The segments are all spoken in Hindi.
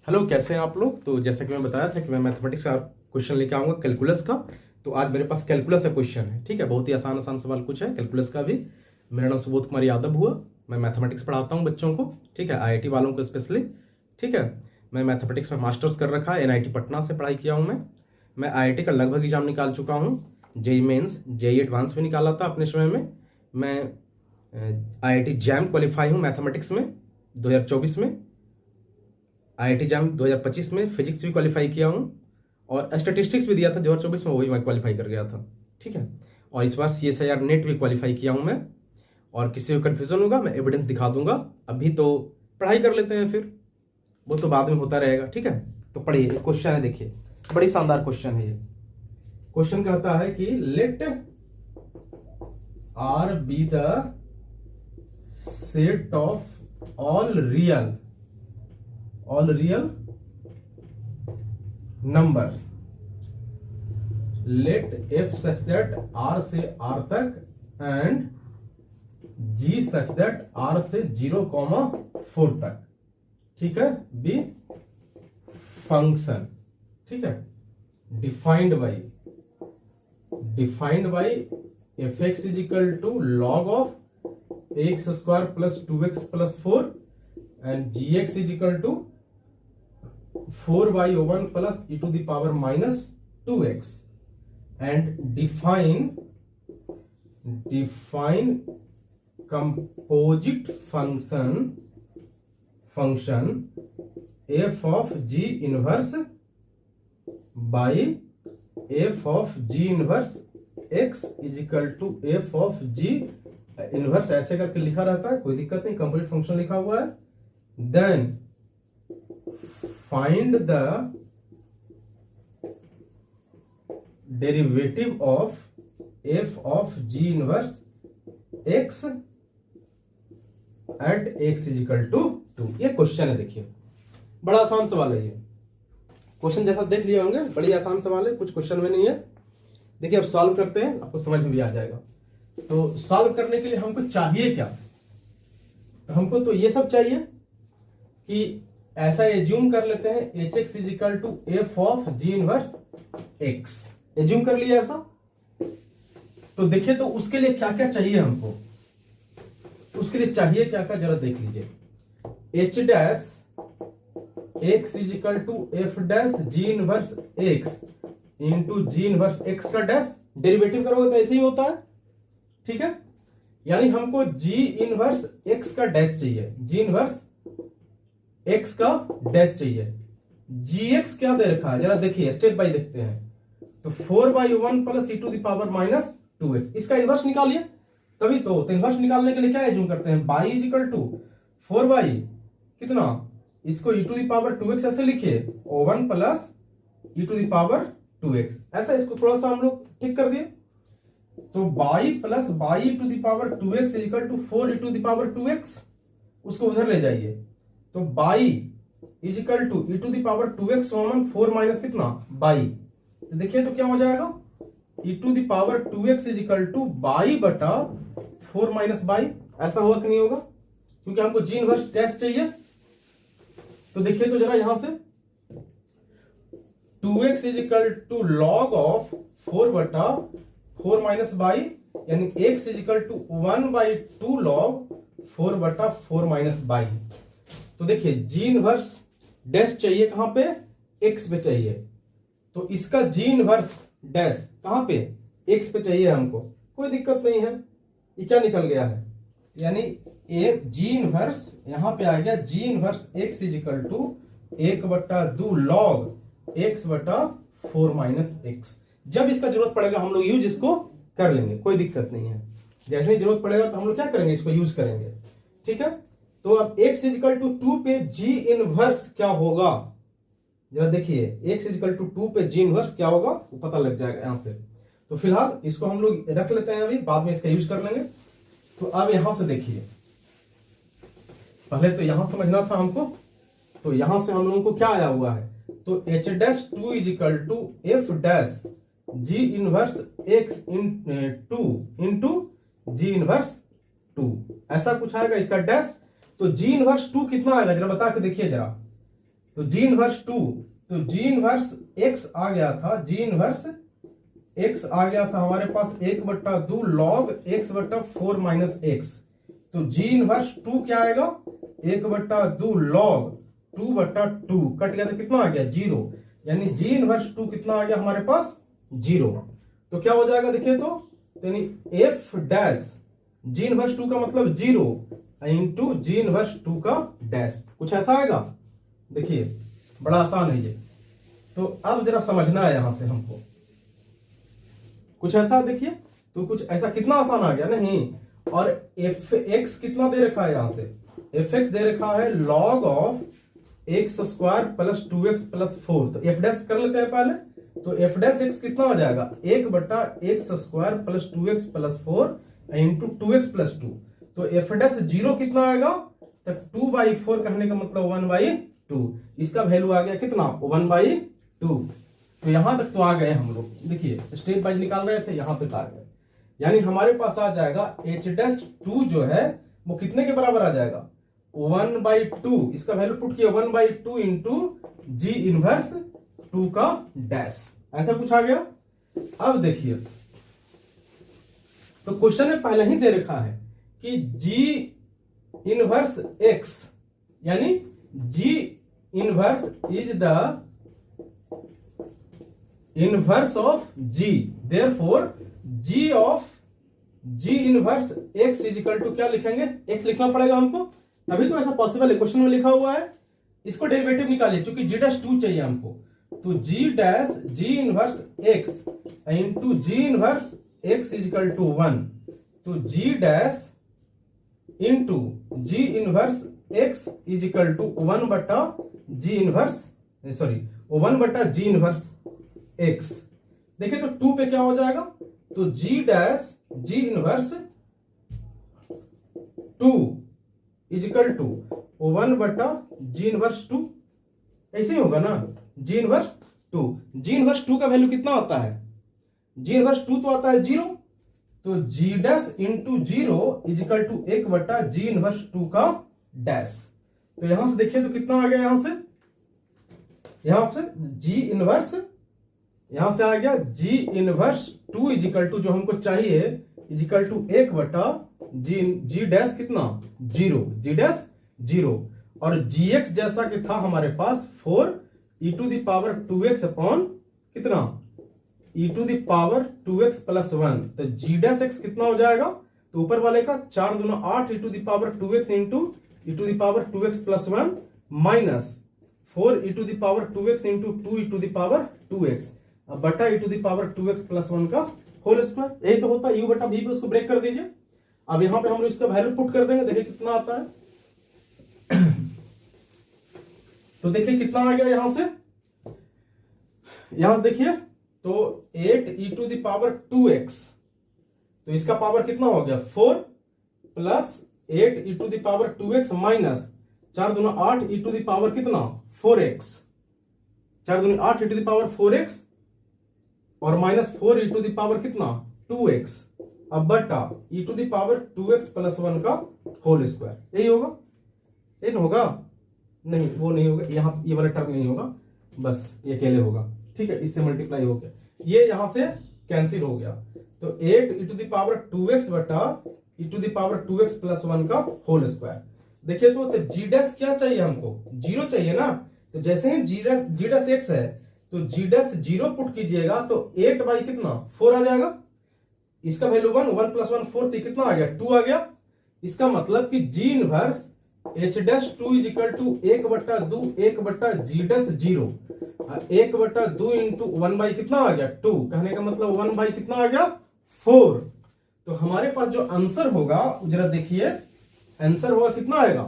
हेलो, कैसे हैं आप लोग। तो जैसा कि मैं बताया था कि मैं मैथमेटिक्स का क्वेश्चन लेके आऊँगा कैलकुलस का। तो आज मेरे पास कैलकुलस का क्वेश्चन है। ठीक है, बहुत ही आसान आसान सवाल कुछ है कैलकुलस का भी। मेरा नाम सुबोध कुमार यादव हुआ। मैं मैथमेटिक्स पढ़ाता हूँ बच्चों को। ठीक है, आईआईटी वालों को स्पेशली। ठीक है, मैं मैथमेटिक्स में मास्टर्स कर रखा है, एनआईटी पटना से पढ़ाई किया हूँ मैं आईआईटी का लगभग एग्जाम निकाल चुका हूँ। जेई मेंस, जेई एडवांस भी निकाला था अपने समय में। मैं आईआईटी जैम क्वालिफाई हूँ मैथमेटिक्स में 2024 में। आईआईटी जैम 2025 में फिजिक्स भी क्वालिफाई किया हूँ, और स्टैटिस्टिक्स भी दिया था 2024 में, वही मैं क्वालिफाई कर गया था। ठीक है, और इस बार सीएसआईआर नेट भी क्वालिफाई किया हूँ मैं। और किसी को कन्फ्यूजन होगा मैं एविडेंस दिखा दूंगा। अभी तो पढ़ाई कर लेते हैं, फिर वो तो बाद में होता रहेगा। ठीक है, तो पढ़िए, क्वेश्चन है, देखिए, बड़ी शानदार क्वेश्चन है ये। क्वेश्चन कहता है कि let R be the set of all real number, let f such that r से r तक and g such that r से 0,4 तक। ठीक है, बी फंक्शन। ठीक है, defined by f x is equal to log of x square plus 2x plus 4 and g x is equal to 4/1 plus e to the power minus 2x and define composite function f of g inverse by f of g inverse x is equal to f of g inverse, ऐसे करके लिखा रहता है, कोई दिक्कत नहीं, कंप्लीट फंक्शन लिखा हुआ है। Then find the derivative of f of g inverse x at x is equal to 2। ये क्वेश्चन है, देखिए बड़ा आसान सवाल है ये। क्वेश्चन जैसा देख लिए होंगे, बड़ी आसान सवाल है, कुछ क्वेश्चन में नहीं है। देखिए अब सॉल्व करते हैं, आपको समझ में भी आ जाएगा। तो सॉल्व करने के लिए हमको चाहिए क्या, तो हमको तो ये सब चाहिए कि ऐसा एज्यूम कर लेते हैं h x is equal to f of g inverse x. Assume कर लिया ऐसा। तो देखिए, तो उसके लिए क्या क्या चाहिए हमको, तो उसके लिए चाहिए क्या क्या, जरा देख लीजिए। H dash x is equal to f dash g inverse x into g inverse x का डैश। डेरिवेटिव करोगे तो ऐसे ही होता है। ठीक है, यानी हमको जी इनवर्स एक्स का डैश चाहिए, जी इनवर्स एक्स का डैश चाहिए। जी एक्स क्या दे रखा है, जरा देखिए, स्टेप बाय देखते हैं। तो 4/1 plus e to the power minus 2x, इसका इनवर्स निकालिए तभी तो इनवर्स निकालने के लिए क्या एज्यूम करते हैं, बाई इज इक्वल टू 4 कितना, इसको ई टू द पावर 2x ऐसे लिखिए, 1 plus e to the power 2x, ऐसा इसको थोड़ा सा हम लोग ठीक कर दिए। तो y plus y to the power 2x is equal to 4 e to the power 2x, उसको उधर ले जाइए। तो y is equal to e to the power 2x 4 minus कितना, बाई। तो देखिए तो क्या हो जाएगा, e to the power 2x is equal to y बटा 4 माइनस बाई। ऐसा होगा कि नहीं होगा, क्योंकि हमको जी इनवर्स डैश चाहिए। तो देखिए तो जरा यहां से 2x is equal to log of 4 बटा 4 माइनस बाई, यानी x is equal to 1/2 log 4 बटा 4 माइनस बाई। तो देखिए जी इनवर्स डैश चाहिए कहां पे, x पे चाहिए। तो इसका जी इनवर्स डैश कहां पे, x पे चाहिए हमको, कोई दिक्कत नहीं है। ये क्या निकल गया है, यानी ए जी इनवर्स यहां पे आ गया, g inverse x is equal to 1/2 log x बटा 4 माइनस एक्स। जब इसका जरूरत पड़ेगा हम लोग यूज इसको कर लेंगे, कोई दिक्कत नहीं है। जैसे ही जरूरत पड़ेगा तो हम लोग क्या करेंगे, इसको यूज करेंगे। ठीक है, तो अब x इज इक्वल टू 2 पे जी इनवर्स क्या होगा, जरा देखिए, x इज इक्वल टू 2 पे जी इनवर्स क्या होगा वो पता लग जाएगा यहां से। तो फिलहाल इसको हम लोग रख लेते हैं, अभी बाद में इसका यूज कर लेंगे। तो अब यहां से देखिए, पहले तो यहां समझना था हमको। तो यहां से हम लोगों को क्या आया हुआ है, तो h dash 2 is equal to f dash g inverse x into g inverse 2, ऐसा कुछ आएगा इसका डैश। तो जी इनवर्स 2 कितना आएगा, जरा बता के देखिए जरा। तो जी इनवर्स 2, तो जी इनवर्स x आ गया था, जी इनवर्स x आ गया था हमारे पास 1/2 log x बटा 4 माइनस एक्स। तो जी इनवर्स 2 क्या आएगा, 1/2 log 2/2 कट गया तो कितना आ गया 0, यानी जी इनवर्स 2 कितना आ गया हमारे पास 0। तो क्या हो जाएगा देखिए, तो यानी एफ डैश जी इनवर्स 2 का मतलब 0 इंटू जी इनवर्स 2 का डैश, कुछ ऐसा आएगा। देखिए बड़ा आसान है ये। तो अब जरा समझना है यहां से हमको, कुछ ऐसा देखिए, तो कुछ ऐसा कितना आसान आ गया नहीं। और एफ एक्स कितना दे रखा है, यहां से एफ एक्स दे रखा है log of x square plus 2x plus 4। तो एफ डैश कर लेते हैं पहले, तो एफ डैश एक्स कितना आ जाएगा 1/x square plus 2x plus 4 into 2x plus 2। तो एफ डैश 0 कितना आएगा, तो 2/4 कहने का मतलब 1/2, इसका वैल्यू आ गया कितना 1/2। तो यहां तक तो आ गए हम लोग, देखिए स्टेप बाय निकाल रहे थे, यहां तक आ गए। यानी हमारे पास आ जाएगा एच डैश 2 जो है वो कितने के बराबर आ जाएगा 1/2, इसका वैल्यू पुट किया 1/2 इंटू जी इनवर्स 2 का डैश, ऐसा कुछ आ गया। अब देखिए, तो क्वेश्चन में पहले ही दे रखा है कि जी इनवर्स एक्स, यानी g inverse is the inverse of g, therefore g of g inverse x is equal to क्या लिखेंगे, एक्स लिखना पड़ेगा हमको, तभी तो ऐसा पॉसिबल है, क्वेश्चन में लिखा हुआ है। इसको डेरिवेटिव निकालिए, क्योंकि जी डैश 2 चाहिए हमको। तो g dash g inverse x into g inverse x is equal to 1। तो g dash into g inverse x is equal to 1/जी इनवर्स, सॉरी 1/जी इनवर्स एक्स। देखिए तो 2 पे क्या हो जाएगा, तो g dash g inverse 2 is equal to 1/जी इनवर्स 2, ऐसे ही होगा ना, जी इनवर्स 2। जी इनवर्स 2 का वैल्यू कितना होता है, जी इनवर्स 2 तो आता है 0, तो g dash into 0 is equal to 1/जी इनवर्स 2 का डैश। तो यहां से देखिए तो कितना आ गया, यहां से जी इनवर्स, यहां से आ गया g inverse 2 is equal to जो हमको चाहिए इज इक्वल टू 1/जी डैश कितना 0, जी डैश 0। और जी एक्स जैसा कि था हमारे पास 4 e⁻²x अपॉन कितना e⁻²x प्लस 1। तो जी डैश एक्स कितना हो जाएगा, तो ऊपर वाले का 4 दूना 8 e⁻²x into e⁻²x plus 1 minus 4 e⁻²x into 2 e⁻²x बटा e⁻²x प्लस 1 का होल स्क्वायर, यही तो होता है u बटा v पे, उसको ब्रेक कर दीजिए। अब यहां पे हम लोग इसका वैल्यू पुट कर देंगे, देखिए कितना आता है। तो देखिए कितना आ गया यहां से देखिए, तो 8 e⁻²x, तो इसका पावर कितना हो गया 4 प्लस 8 e⁻²x माइनस 4 दूना 8 e⁻² कितना 4x, 4 दूना 8 e⁻4x और माइनस 4 e⁻² कितना 2x, अब बटा e⁻²x प्लस 1 का होल स्क्वायर, यही होगा, यही होगा, नहीं वो नहीं होगा, यहां ये वाला टर्म नहीं होगा, बस ये अकेले होगा, ठीक है, इससे मल्टीप्लाई हो गया, ये यहां से कैंसिल हो गया। तो 8 e⁻²x बटा e⁻²x प्लस 1 का होल स्क्वायर। देखिए तो जी डैश क्या चाहिए हमको 0 चाहिए ना, तो जैसे ही जी डैश एक्स है तो जी डैश 0 पुट कीजिएगा तो 8 बाई कितना 4 आ जाएगा, इसका वैल्यू 1 प्लस 1 4 कितना आ गया 2 आ गया। इसका मतलब कि g inverse h dash 2 is equal to 1/जी डैश 0, 1/2 इंटू 1 बाई कितना आ गया 2, कहने का मतलब 1 बाई कितना आ गया 4। तो हमारे पास जो आंसर होगा जरा देखिए, आंसर होगा कितना आएगा,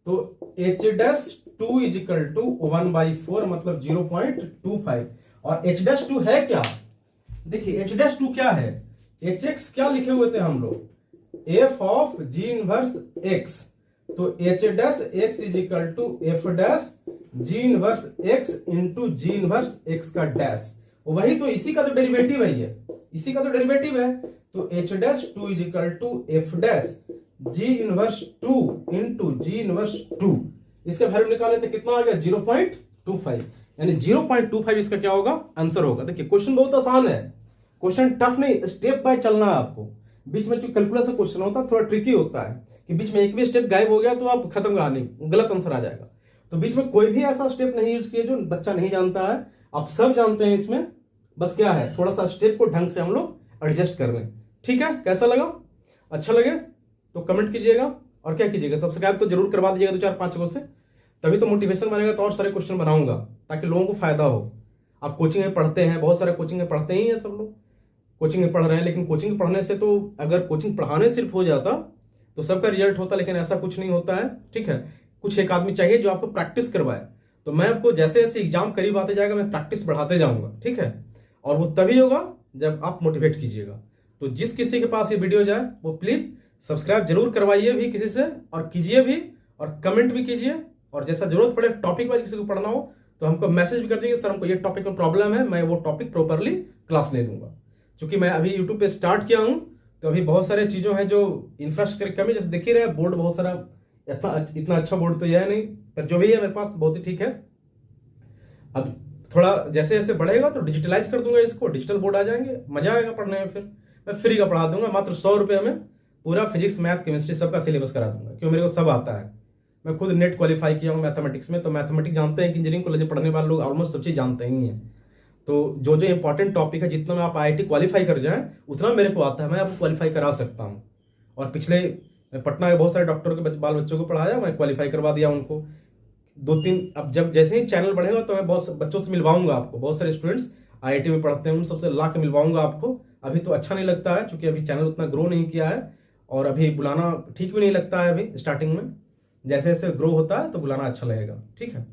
तो h dash 2 is equal to 1/4 मतलब 0.25। और एच डैश 2 है क्या, देखिए एच डैश 2 क्या है, एच एक्स क्या लिखे हुए थे हम लोग f of g inverse x, तो h dash x is equal to f dash g inverse x into g inverse x का डैश, वही तो इसी का तो डेरिवेटिव है, ये इसी का तो डेरिवेटिव है। तो h dash 2 is equal to f dash g inverse 2 into g inverse 2, इसका वैल्यू निकाले तो कितना आ गया 0.25, यानी 0.25 इसका क्या होगा आंसर होगा। देखिए क्वेश्चन बहुत आसान है, क्वेश्चन टफ नहीं, स्टेप बाय चलना है आपको। बीच में जो कैलकुलस का क्वेश्चन होता है थोड़ा ट्रिकी होता है कि बीच में एक भी स्टेप गायब हो गया तो आप खत्म कहानी, गलत आंसर आ जाएगा। तो बीच में कोई भी ऐसा स्टेप नहीं यूज किया जो बच्चा नहीं जानता है, आप सब जानते हैं इसमें, बस क्या है थोड़ा सा स्टेप को ढंग से हम लोग एडजस्ट कर लें। ठीक है, कैसा लगा? अच्छा लगे तो कमेंट कीजिएगा, और क्या कीजिएगा सब्सक्राइब तो जरूर करवा दीजिएगा 2-4-5 को से, तभी तो मोटिवेशन बनेगा, तो और सारे क्वेश्चन बनाऊंगा ताकि लोगों को फायदा हो। आप कोचिंग में पढ़ते हैं, बहुत सारे कोचिंग में पढ़ते ही हैं, सब लोग कोचिंग में पढ़ रहे हैं, लेकिन कोचिंग पढ़ने से तो अगर कोचिंग पढ़ाने सिर्फ हो जाता तो सबका रिजल्ट होता, लेकिन ऐसा कुछ नहीं होता है। ठीक है, कुछ एक आदमी चाहिए जो आपको प्रैक्टिस करवाए। तो मैं आपको जैसे जैसे एग्जाम करीब आते जाएगा मैं प्रैक्टिस बढ़ाते जाऊंगा। ठीक है, और वो तभी होगा जब आप मोटिवेट कीजिएगा। तो जिस किसी के पास ये वीडियो जाए वो प्लीज सब्सक्राइब जरूर करवाइए भी किसी से, और कीजिए भी, और कमेंट भी कीजिए, और जैसा जरूरत पड़े टॉपिक वाइज किसी को पढ़ना हो तो हमको मैसेज भी कर दीजिए, सर हमको ये टॉपिक में प्रॉब्लम है, मैं वो टॉपिक प्रॉपरली क्लास ले लूंगा। क्योंकि मैं अभी यूट्यूब पे स्टार्ट किया हूं तो अभी बहुत सारे चीजों हैं जो इंफ्रास्ट्रक्चर कमी, जैसे देख ही रहे बोर्ड बहुत सारा, इतना अच्छा बोर्ड तो यह नहीं, पर जो भी है मेरे पास बहुत ही ठीक है। अब थोड़ा जैसे जैसे बढ़ेगा तो डिजिटलाइज कर दूंगा इसको, डिजिटल बोर्ड आ जाएंगे, मजा आएगा पढ़ने में। फिर मैं फ्री का पढ़ा दूंगा, मात्र 100 रुपये में पूरा फिजिक्स मैथ केमिस्ट्री सबका सिलेबस करा दूंगा, क्योंकि मेरे को सब आता है। मैं खुद नेट क्वालिफाई किया हूँ मैथमेटिक्स में, तो मैथमेटिक्स जानते हैं कि इंजीनियरिंग कॉलेज पढ़ने वाले लोग ऑलमोस्ट सब चीज़ जानते ही हैं। तो जो जो इंपॉर्टेंट टॉपिक है, जितना में आप IIT क्वालिफाई कर जाएं उतना मेरे को आता है, मैं आपको क्वालिफाई करा सकता हूँ। और पिछले पटना के बहुत सारे डॉक्टरों के बाल बच्चों को पढ़ाया, मैं क्वालिफाई करवा दिया उनको 2-3। अब जब जैसे ही चैनल बढ़ेगा तो मैं बहुत बच्चों से मिलवाऊंगा आपको, बहुत सारे स्टूडेंट्स IIT में पढ़ते हैं उन सबसे ला के मिलवाऊंगा आपको। अभी तो अच्छा नहीं लगता है क्योंकि अभी चैनल उतना ग्रो नहीं किया है, और अभी बुलाना ठीक भी नहीं लगता है अभी स्टार्टिंग में। जैसे जैसे ग्रो होता है तो बुलाना अच्छा लगेगा। ठीक है।